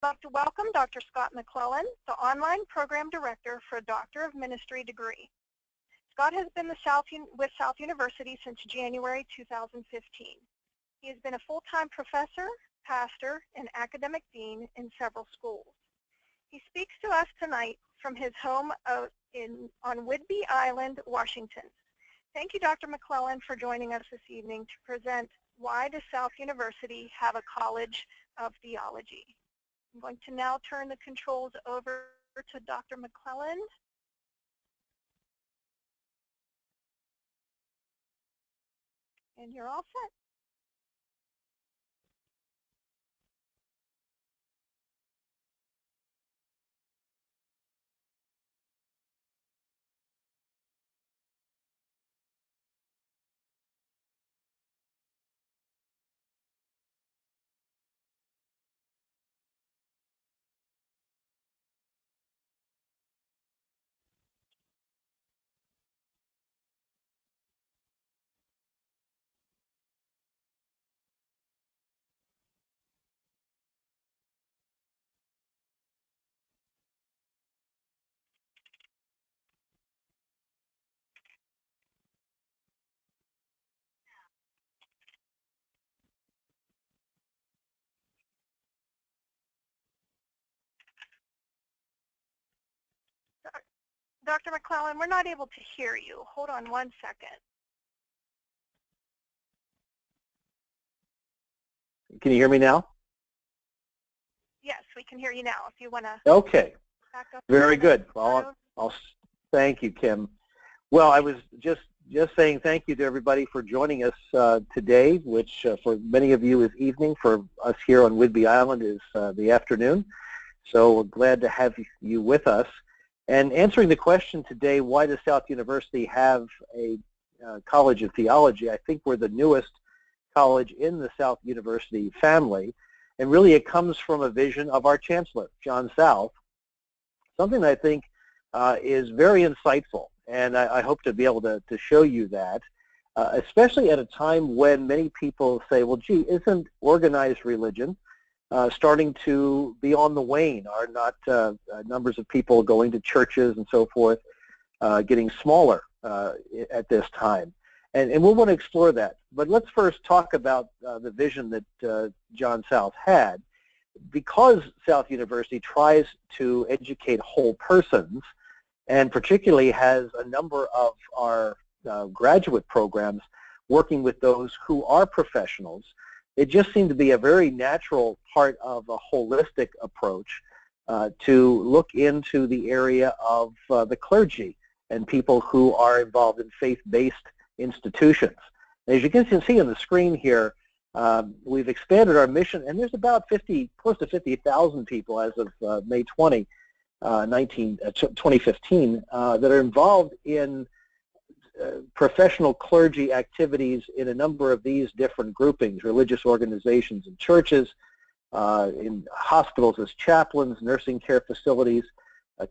like to welcome Dr. Scott McClelland, the online program director for a Doctor of Ministry degree. Scott has been with South University since January 2015. He has been a full-time professor, pastor, and academic dean in several schools. He speaks to us tonight from his home on Whidbey Island, Washington. Thank you, Dr. McClelland, for joining us this evening to present Why Does South University Have a College of Theology? I'm going to now turn the controls over to Dr. McClelland. And you're all set. Dr. McClelland, we're not able to hear you. Hold on one second. Can you hear me now? Yes, we can hear you now. If you want to. Okay. Back up. Very good. I'll thank you, Kim. Well, I was just saying thank you to everybody for joining us today, which for many of you is evening. For us here on Whidbey Island is the afternoon. So we're glad to have you with us. And answering the question today, why does South University have a College of Theology? I think we're the newest college in the South University family. And really it comes from a vision of our chancellor, John South, something that I think is very insightful. And I hope to be able to show you that, especially at a time when many people say, well, gee, isn't organized religion starting to be on the wane? Are not numbers of people going to churches and so forth getting smaller at this time? And we'll want to explore that. But let's first talk about the vision that John South had. Because South University tries to educate whole persons, and particularly has a number of our graduate programs working with those who are professionals, it just seemed to be a very natural part of a holistic approach to look into the area of the clergy and people who are involved in faith-based institutions. As you can see on the screen here, we've expanded our mission, and there's about close to 50,000 people as of May 20, 2015, that are involved in professional clergy activities in a number of these different groupings, religious organizations and churches, in hospitals as chaplains, nursing care facilities,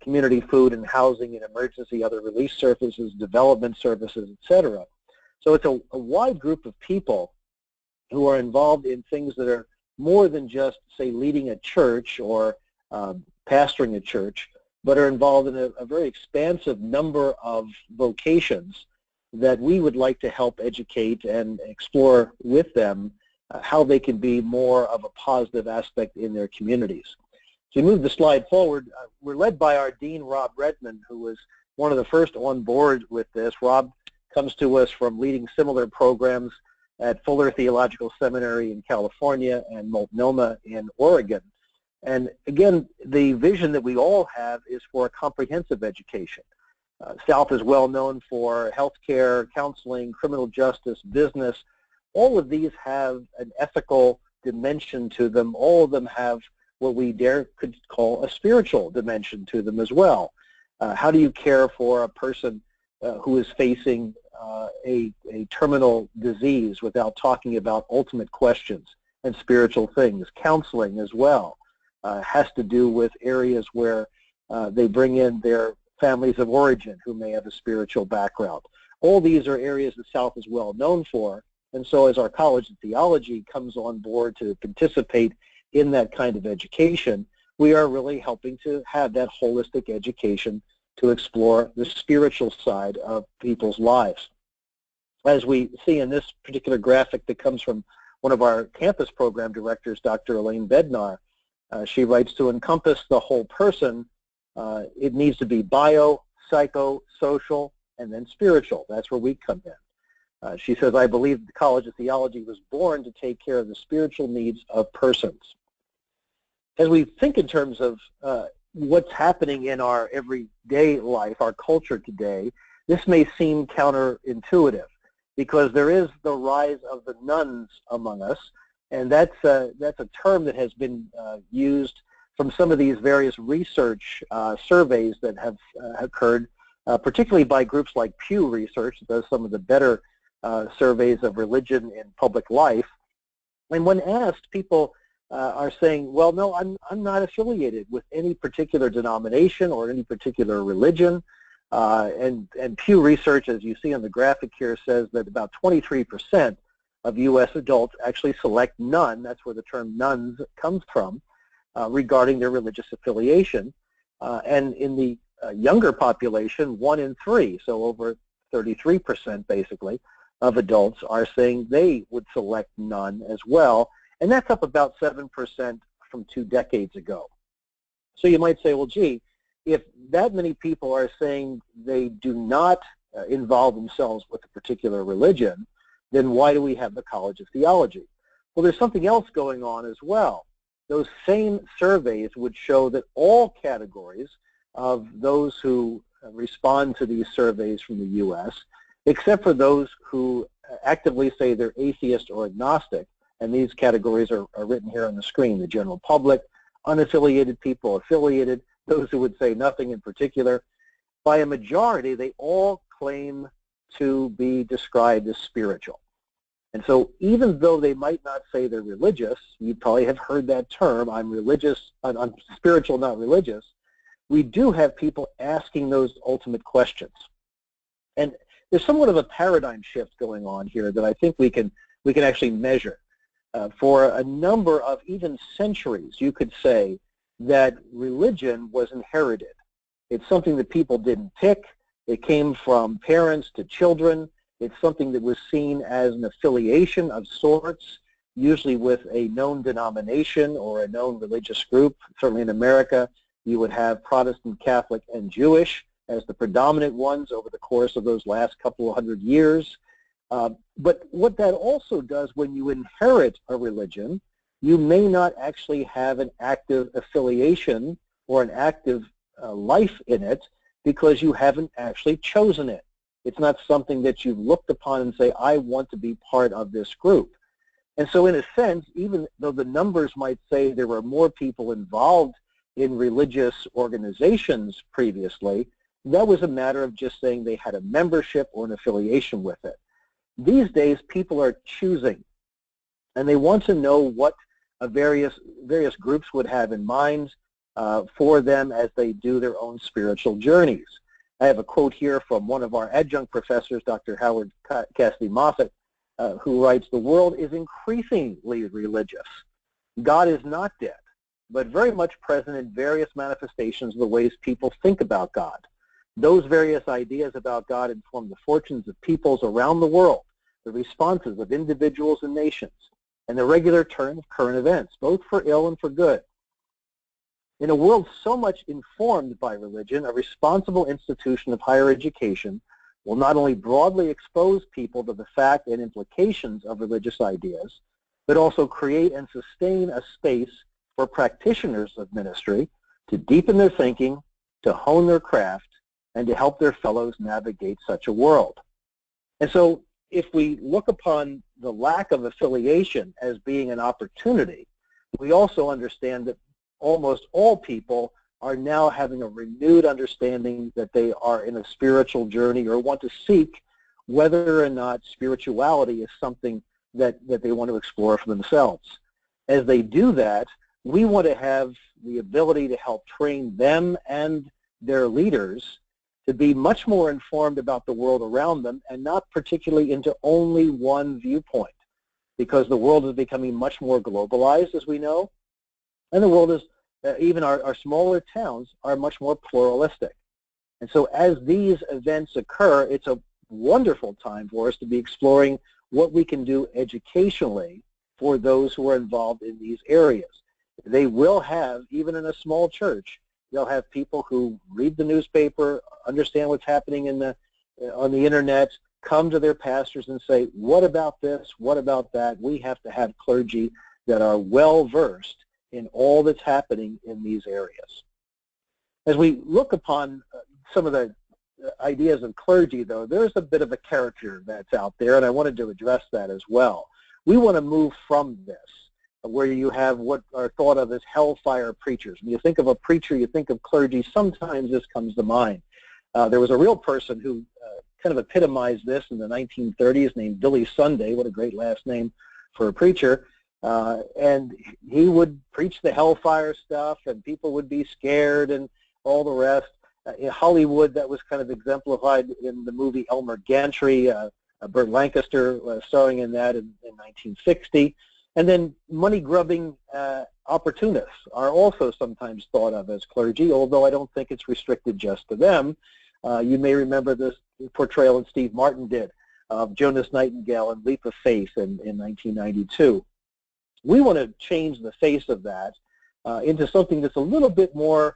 community food and housing and emergency, other relief services, development services, etc. So it's a wide group of people who are involved in things that are more than just, say, leading a church or pastoring a church, but are involved in a very expansive number of vocations that we would like to help educate and explore with them how they can be more of a positive aspect in their communities. So we move the slide forward. We're led by our Dean, Robb Redman, who was one of the first on board with this. Robb comes to us from leading similar programs at Fuller Theological Seminary in California and Multnomah in Oregon. And again, the vision that we all have is for a comprehensive education. South is well known for healthcare, counseling, criminal justice, business. All of these have an ethical dimension to them. All of them have what we could call a spiritual dimension to them as well. How do you care for a person who is facing a terminal disease without talking about ultimate questions and spiritual things? Counseling as well has to do with areas where they bring in their families of origin who may have a spiritual background. All these are areas that South is well known for, and so as our College of Theology comes on board to participate in that kind of education, we are really helping to have that holistic education to explore the spiritual side of people's lives. As we see in this particular graphic that comes from one of our campus program directors, Dr. Elaine Bednar, she writes, to encompass the whole person, it needs to be bio, psycho, social, and then spiritual. That's where we come in. She says, I believe the College of Theology was born to take care of the spiritual needs of persons. As we think in terms of what's happening in our everyday life, our culture today, this may seem counterintuitive because there is the rise of the nuns among us, and that's a term that has been used from some of these various research surveys that have occurred, particularly by groups like Pew Research, that does some of the better surveys of religion in public life. And when asked, people are saying, well, no, I'm not affiliated with any particular denomination or any particular religion. And Pew Research, as you see on the graphic here, says that about 23% of U.S. adults actually select none, that's where the term nuns comes from, regarding their religious affiliation. And in the younger population, 1 in 3, so over 33% basically, of adults are saying they would select none as well. And that's up about 7% from 2 decades ago. So you might say, well, gee, if that many people are saying they do not involve themselves with a particular religion, then why do we have the College of Theology? Well, there's something else going on as well. Those same surveys would show that all categories of those who respond to these surveys from the U.S., except for those who actively say they're atheist or agnostic, and these categories are written here on the screen: the general public, unaffiliated people, affiliated, those who would say nothing in particular. By a majority, they all claim to be described as spiritual. And so even though they might not say they're religious, you probably have heard that term, I'm religious, I'm spiritual, not religious, we do have people asking those ultimate questions. And there's somewhat of a paradigm shift going on here that I think we can actually measure. For a number of even centuries, you could say that religion was inherited. It's something that people didn't pick. It came from parents to children. It's something that was seen as an affiliation of sorts, usually with a known denomination or a known religious group. Certainly in America, you would have Protestant, Catholic, and Jewish as the predominant ones over the course of those last couple of hundred years. But what that also does, when you inherit a religion, you may not actually have an active affiliation or an active life in it because you haven't actually chosen it. It's not something that you've looked upon and say, I want to be part of this group. And so in a sense, even though the numbers might say there were more people involved in religious organizations previously, that was a matter of just saying they had a membership or an affiliation with it. These days, people are choosing, and they want to know what various groups would have in mind for them as they do their own spiritual journeys. I have a quote here from one of our adjunct professors, Dr. Howard Cassidy Moffett, who writes, "The world is increasingly religious. God is not dead, but very much present in various manifestations of the ways people think about God. Those various ideas about God inform the fortunes of peoples around the world, the responses of individuals and nations, and the regular turn of current events, both for ill and for good. In a world so much informed by religion, a responsible institution of higher education will not only broadly expose people to the fact and implications of religious ideas, but also create and sustain a space for practitioners of ministry to deepen their thinking, to hone their craft, and to help their fellows navigate such a world." And so if we look upon the lack of affiliation as being an opportunity, we also understand that almost all people are now having a renewed understanding that they are in a spiritual journey or want to seek whether or not spirituality is something that they want to explore for themselves. As they do that, we want to have the ability to help train them and their leaders to be much more informed about the world around them and not particularly into only one viewpoint, because the world is becoming much more globalized, as we know, and the world is even our smaller towns, are much more pluralistic. And so as these events occur, it's a wonderful time for us to be exploring what we can do educationally for those who are involved in these areas. They will have, even in a small church, they'll have people who read the newspaper, understand what's happening on the internet, come to their pastors and say, what about this, what about that? We have to have clergy that are well-versed in all that's happening in these areas. As we look upon some of the ideas of clergy, though, there's a bit of a caricature that's out there, and I wanted to address that as well. We want to move from this, where you have what are thought of as hellfire preachers. When you think of a preacher, you think of clergy, sometimes this comes to mind. There was a real person who kind of epitomized this in the 1930s named Billy Sunday. What a great last name for a preacher. And he would preach the hellfire stuff, and people would be scared and all the rest. In Hollywood, that was kind of exemplified in the movie Elmer Gantry, Burt Lancaster starring in that in 1960. And then money-grubbing opportunists are also sometimes thought of as clergy, although I don't think it's restricted just to them. You may remember this portrayal that Steve Martin did of Jonas Nightingale in Leap of Faith in 1992. We want to change the face of that into something that's a little bit more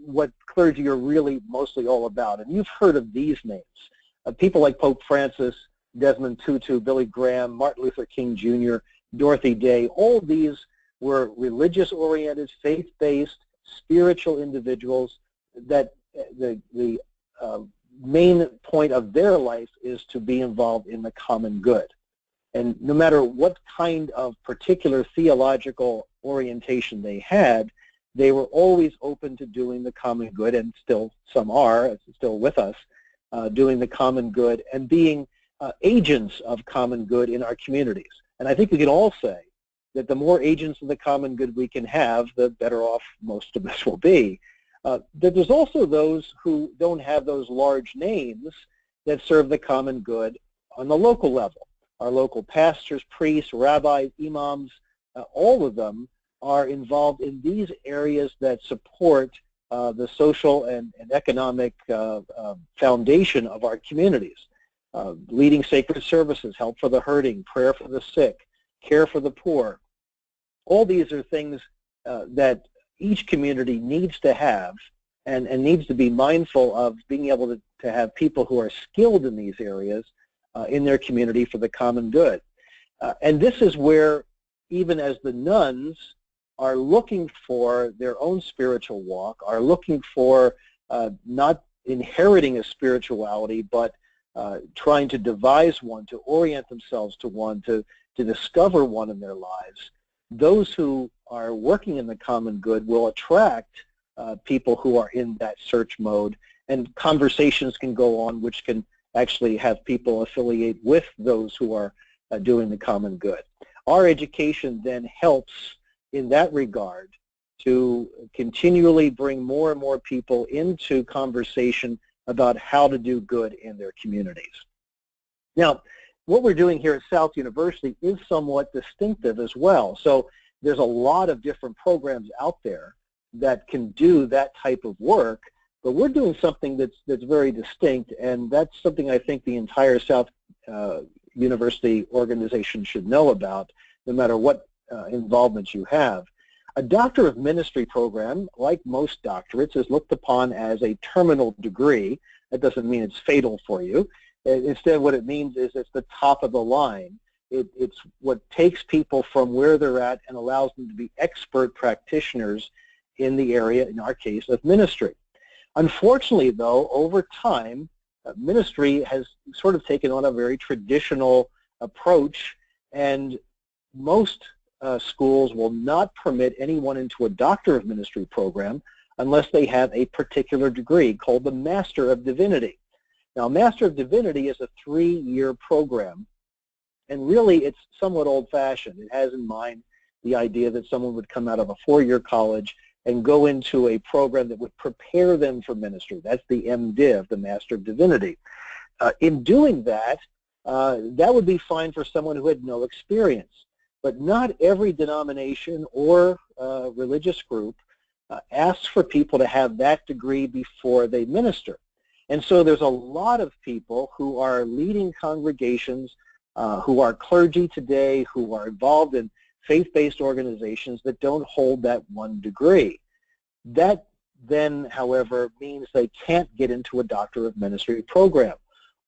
what clergy are really mostly all about. And you've heard of these names. People like Pope Francis, Desmond Tutu, Billy Graham, Martin Luther King Jr., Dorothy Day. All these were religious-oriented, faith-based, spiritual individuals that the main point of their life is to be involved in the common good. And no matter what kind of particular theological orientation they had, they were always open to doing the common good, and still some are, still with us, doing the common good and being agents of common good in our communities. And I think we can all say that the more agents of the common good we can have, the better off most of us will be. That there's also those who don't have those large names that serve the common good on the local level. Our local pastors, priests, rabbis, imams, all of them are involved in these areas that support the social and economic foundation of our communities. Leading sacred services, help for the hurting, prayer for the sick, care for the poor. All these are things that each community needs to have and needs to be mindful of being able to have people who are skilled in these areas in their community for the common good. And this is where, even as the nuns are looking for their own spiritual walk, are looking for not inheriting a spirituality, but trying to devise one, to orient themselves to one, to discover one in their lives, those who are working in the common good will attract people who are in that search mode, and conversations can go on which can actually have people affiliate with those who are doing the common good. Our education then helps in that regard to continually bring more and more people into conversation about how to do good in their communities. Now, what we're doing here at South University is somewhat distinctive as well. So there's a lot of different programs out there that can do that type of work, but we're doing something that's very distinct, and that's something I think the entire South University organization should know about, no matter what involvement you have. A Doctor of Ministry program, like most doctorates, is looked upon as a terminal degree. That doesn't mean it's fatal for you. Instead, what it means is it's the top of the line. It's what takes people from where they're at and allows them to be expert practitioners in the area, in our case, of ministry. Unfortunately, though, over time, ministry has sort of taken on a very traditional approach, and most schools will not permit anyone into a Doctor of Ministry program unless they have a particular degree called the Master of Divinity. Now, Master of Divinity is a 3-year program, and really it's somewhat old-fashioned. It has in mind the idea that someone would come out of a 4-year college and go into a program that would prepare them for ministry. That's the MDiv, the Master of Divinity. In doing that, that would be fine for someone who had no experience. But not every denomination or religious group asks for people to have that degree before they minister. And so there's a lot of people who are leading congregations, who are clergy today, who are involved in faith-based organizations that don't hold that one degree. That then, however, means they can't get into a Doctor of Ministry program.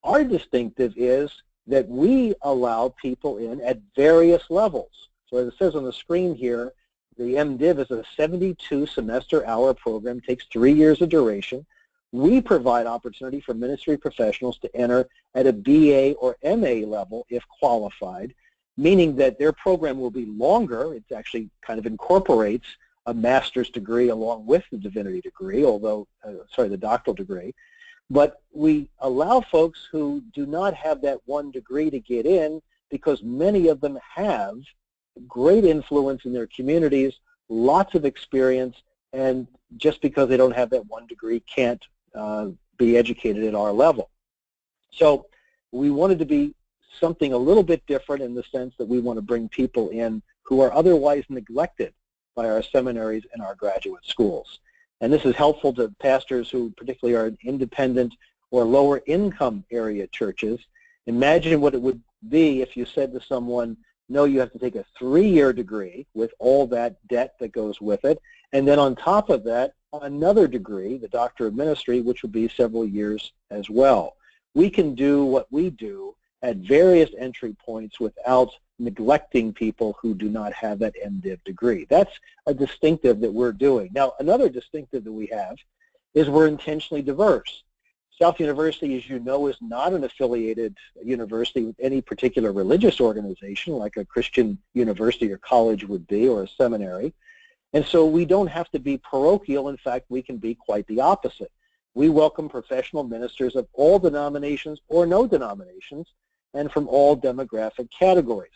Our distinctive is that we allow people in at various levels. So as it says on the screen here, the MDiv is a 72 semester hour program, takes 3 years of duration. We provide opportunity for ministry professionals to enter at a BA or MA level if qualified, meaning that their program will be longer. It actually kind of incorporates a master's degree along with the divinity degree, although, the doctoral degree. But we allow folks who do not have that one degree to get in because many of them have great influence in their communities, lots of experience, and just because they don't have that one degree can't be educated at our level. So we wanted to be something a little bit different in the sense that we want to bring people in who are otherwise neglected by our seminaries and our graduate schools. And this is helpful to pastors who particularly are in independent or lower income area churches. Imagine what it would be if you said to someone, no, you have to take a 3-year degree with all that debt that goes with it, and then on top of that, another degree, the Doctor of Ministry, which would be several years as well. We can do what we do at various entry points without neglecting people who do not have that MDiv degree. That's a distinctive that we're doing. Now, another distinctive that we have is we're intentionally diverse. South University, as you know, is not an affiliated university with any particular religious organization like a Christian university or college would be, or a seminary. And so we don't have to be parochial. In fact, we can be quite the opposite. We welcome professional ministers of all denominations or no denominations and from all demographic categories.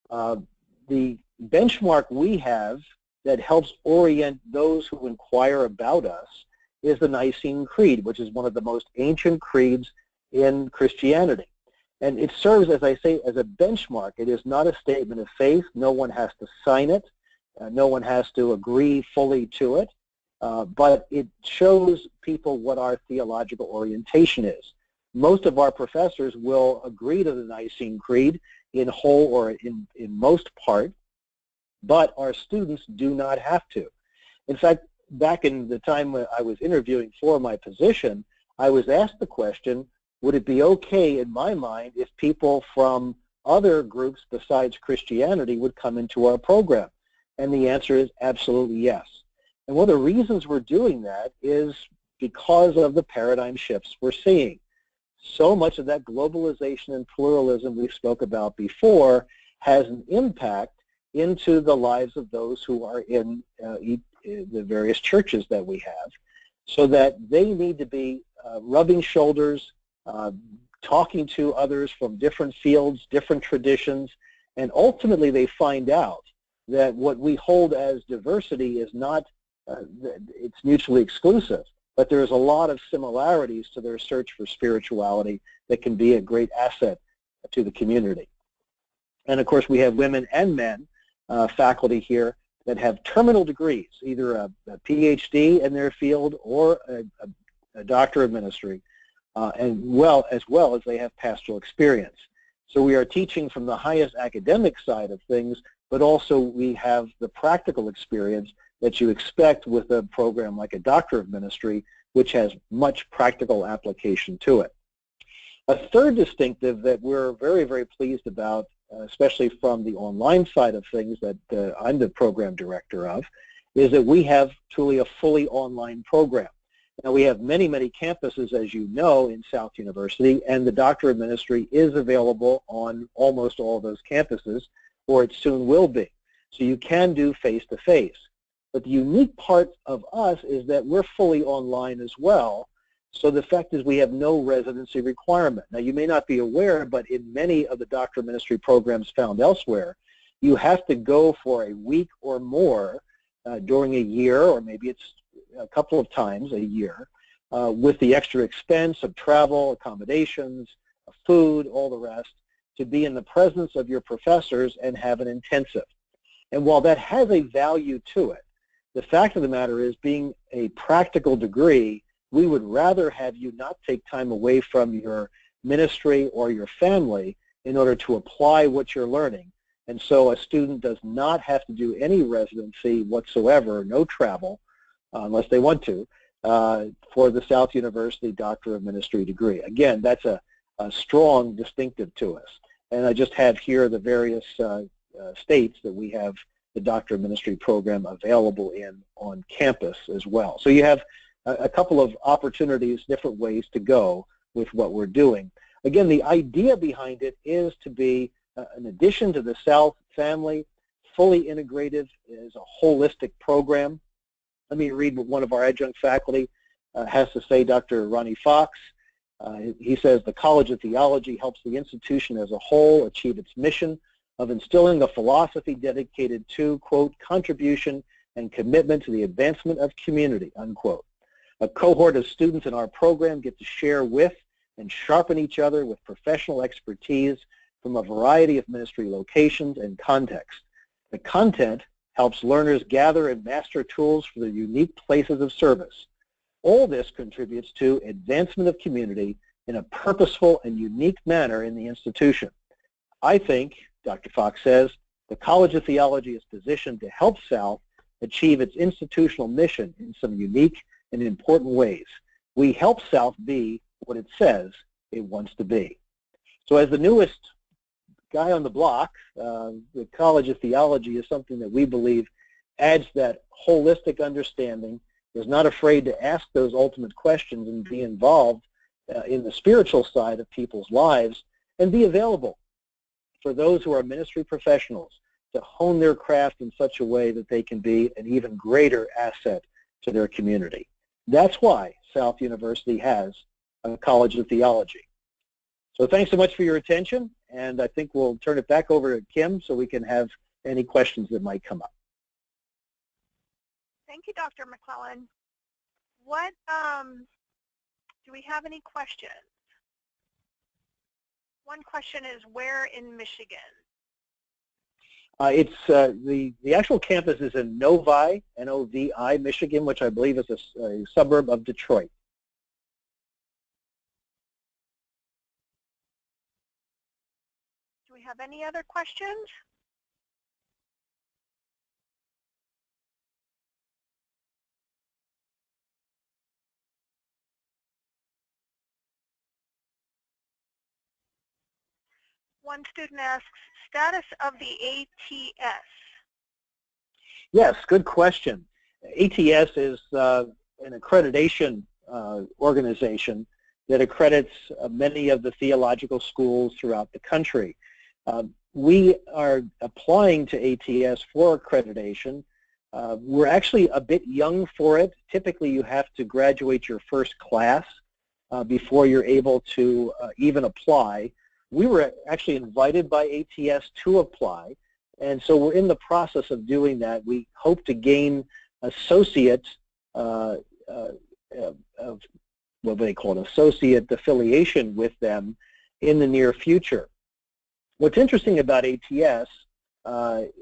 The benchmark we have that helps orient those who inquire about us is the Nicene Creed, which is one of the most ancient creeds in Christianity. And it serves, as I say, as a benchmark. It is not a statement of faith. No one has to sign it. No one has to agree fully to it. But it shows people what our theological orientation is. Most of our professors will agree to the Nicene Creed in whole or in most part, but our students do not have to. In fact, back in the time when I was interviewing for my position, I was asked the question, would it be okay in my mind if people from other groups besides Christianity would come into our program? And the answer is absolutely yes. And one of the reasons we're doing that is because of the paradigm shifts we're seeing. So much of that globalization and pluralism we spoke about before has an impact into the lives of those who are in the various churches that we have, so that they need to be rubbing shoulders, talking to others from different fields, different traditions, and ultimately they find out that what we hold as diversity is not, it's mutually exclusive, but there's a lot of similarities to their search for spirituality that can be a great asset to the community. And of course we have women and men faculty here that have terminal degrees, either a PhD in their field or a Doctor of Ministry, as well as they have pastoral experience. So we are teaching from the highest academic side of things, but also we have the practical experience that you expect with a program like a Doctor of Ministry, which has much practical application to it. A third distinctive that we're very, very pleased about, especially from the online side of things that I'm the program director of, is that we have truly a fully online program. Now we have many, many campuses, as you know, in South University, and the Doctor of Ministry is available on almost all of those campuses, or it soon will be. So you can do face-to-face. But the unique part of us is that we're fully online as well. So the fact is we have no residency requirement. Now you may not be aware, but in many of the Doctor of Ministry programs found elsewhere, you have to go for a week or more during a year, or maybe it's a couple of times a year, with the extra expense of travel, accommodations, food, all the rest, to be in the presence of your professors and have an intensive. And while that has a value to it, the fact of the matter is, being a practical degree, we would rather have you not take time away from your ministry or your family in order to apply what you're learning. And so a student does not have to do any residency whatsoever, no travel, unless they want to, for the South University Doctor of Ministry degree. Again, that's a strong distinctive to us. And I just have here the various states that we have the Doctor of Ministry program available in on campus as well. So you have a couple of opportunities, different ways to go with what we're doing. Again, the idea behind it is to be an addition to the South family, fully integrated as a holistic program. Let me read what one of our adjunct faculty has to say, Dr. Ronnie Fox. He says, the College of Theology helps the institution as a whole achieve its mission of instilling a philosophy dedicated to, quote, contribution and commitment to the advancement of community, unquote. A cohort of students in our program get to share with and sharpen each other with professional expertise from a variety of ministry locations and contexts. The content helps learners gather and master tools for their unique places of service. All this contributes to advancement of community in a purposeful and unique manner in the institution. I think, Dr. Fox says, the College of Theology is positioned to help South achieve its institutional mission in some unique and important ways. We help South be what it says it wants to be. So as the newest guy on the block, the College of Theology is something that we believe adds that holistic understanding, is not afraid to ask those ultimate questions and be involved in the spiritual side of people's lives, and be available for those who are ministry professionals to hone their craft in such a way that they can be an even greater asset to their community. That's why South University has a College of Theology. So thanks so much for your attention, and I think we'll turn it back over to Kim so we can have any questions that might come up. Thank you, Dr. McClelland. Do we have any questions? One question is, where in Michigan? It's the actual campus is in Novi, N-O-V-I, Michigan, which I believe is a suburb of Detroit. Do we have any other questions? One student asks, status of the ATS. Yes, good question. ATS is an accreditation organization that accredits many of the theological schools throughout the country. We are applying to ATS for accreditation. We're actually a bit young for it. Typically, you have to graduate your first class before you're able to even apply. We were actually invited by ATS to apply, and so we're in the process of doing that. We hope to gain associate, what do they call it, associate affiliation with them in the near future. What's interesting about ATS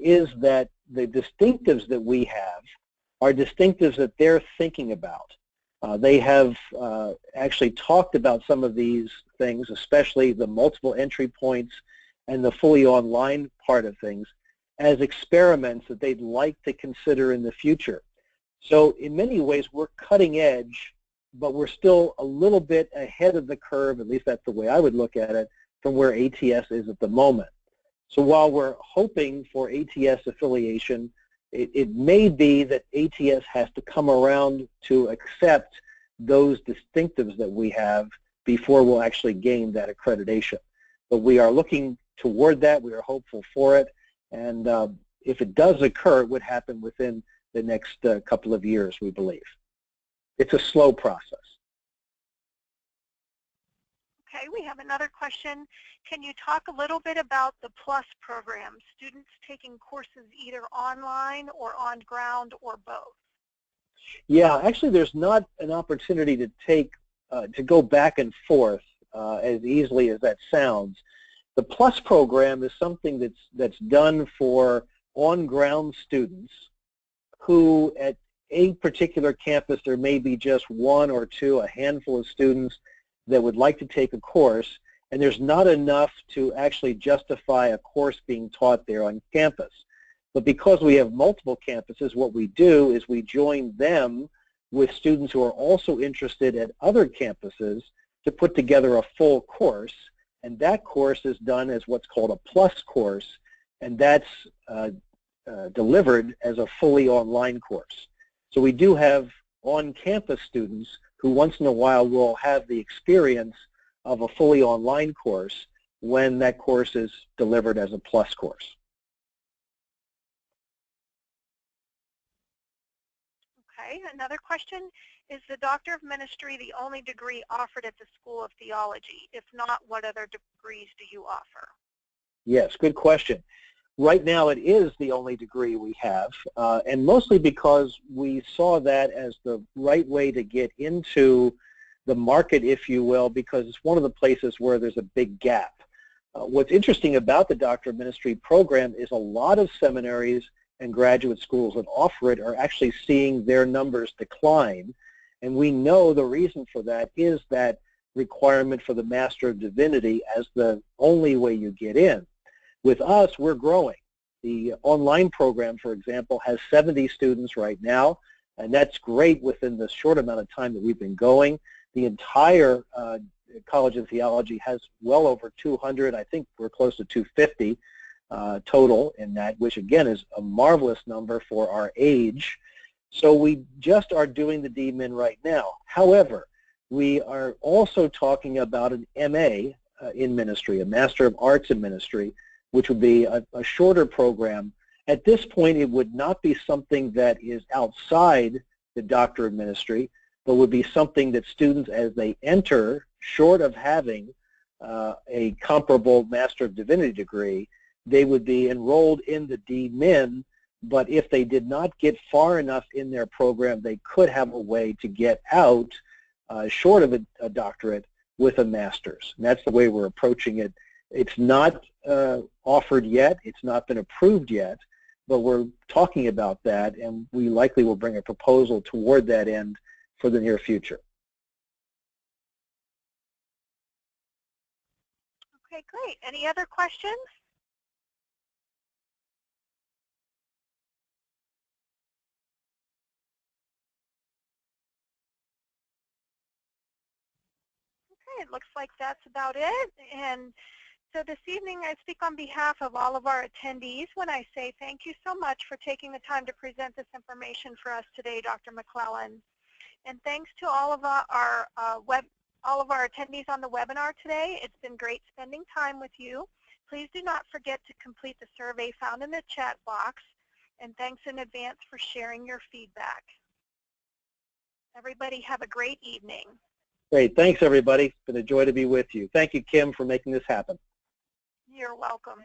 is that the distinctives that we have are distinctives that they're thinking about. They have actually talked about some of these things, especially the multiple entry points and the fully online part of things, as experiments that they'd like to consider in the future. So in many ways, we're cutting edge, but we're still a little bit ahead of the curve, at least that's the way I would look at it, from where ATS is at the moment. So while we're hoping for ATS affiliation, it may be that ATS has to come around to accept those distinctives that we have before we'll actually gain that accreditation. But we are looking toward that. We are hopeful for it. And if it does occur, it would happen within the next couple of years, we believe. It's a slow process. Okay, we have another question. Can you talk a little bit about the PLUS program, students taking courses either online or on ground or both? Yeah, actually there's not an opportunity to take, to go back and forth as easily as that sounds. The PLUS program is something that's done for on-ground students who at a particular campus there may be just one or two, a handful of students that would like to take a course, and there's not enough to actually justify a course being taught there on campus. But because we have multiple campuses, what we do is we join them with students who are also interested at other campuses to put together a full course, and that course is done as what's called a plus course, and that's delivered as a fully online course. So we do have on-campus students who once in a while will have the experience of a fully online course when that course is delivered as a plus course. Okay, another question, is the Doctor of Ministry the only degree offered at the School of Theology? If not, what other degrees do you offer? Yes, good question. Right now it is the only degree we have, and mostly because we saw that as the right way to get into the market, if you will, because it's one of the places where there's a big gap. What's interesting about the Doctor of Ministry program is a lot of seminaries and graduate schools that offer it are actually seeing their numbers decline, and we know the reason for that is that requirement for the Master of Divinity as the only way you get in. With us, we're growing. The online program, for example, has 70 students right now, and that's great within the short amount of time that we've been going. The entire College of Theology has well over 200. I think we're close to 250 total in that, which again is a marvelous number for our age. So we just are doing the DMin right now. However, we are also talking about an MA in ministry, a Master of Arts in Ministry, which would be a shorter program. At this point, it would not be something that is outside the Doctor of Ministry, but would be something that students, as they enter, short of having a comparable Master of Divinity degree, they would be enrolled in the DMin, but if they did not get far enough in their program, they could have a way to get out short of a doctorate with a master's. And that's the way we're approaching it. It's not offered yet. It's not been approved yet, but we're talking about that, and we likely will bring a proposal toward that end for the near future. Okay, great. Any other questions? Okay, it looks like that's about it. And so this evening I speak on behalf of all of our attendees when I say thank you so much for taking the time to present this information for us today, Dr. McClelland. And thanks to all of our attendees on the webinar today. It's been great spending time with you. Please do not forget to complete the survey found in the chat box. And thanks in advance for sharing your feedback. Everybody have a great evening. Great. Thanks, everybody. It's been a joy to be with you. Thank you, Kim, for making this happen. You're welcome.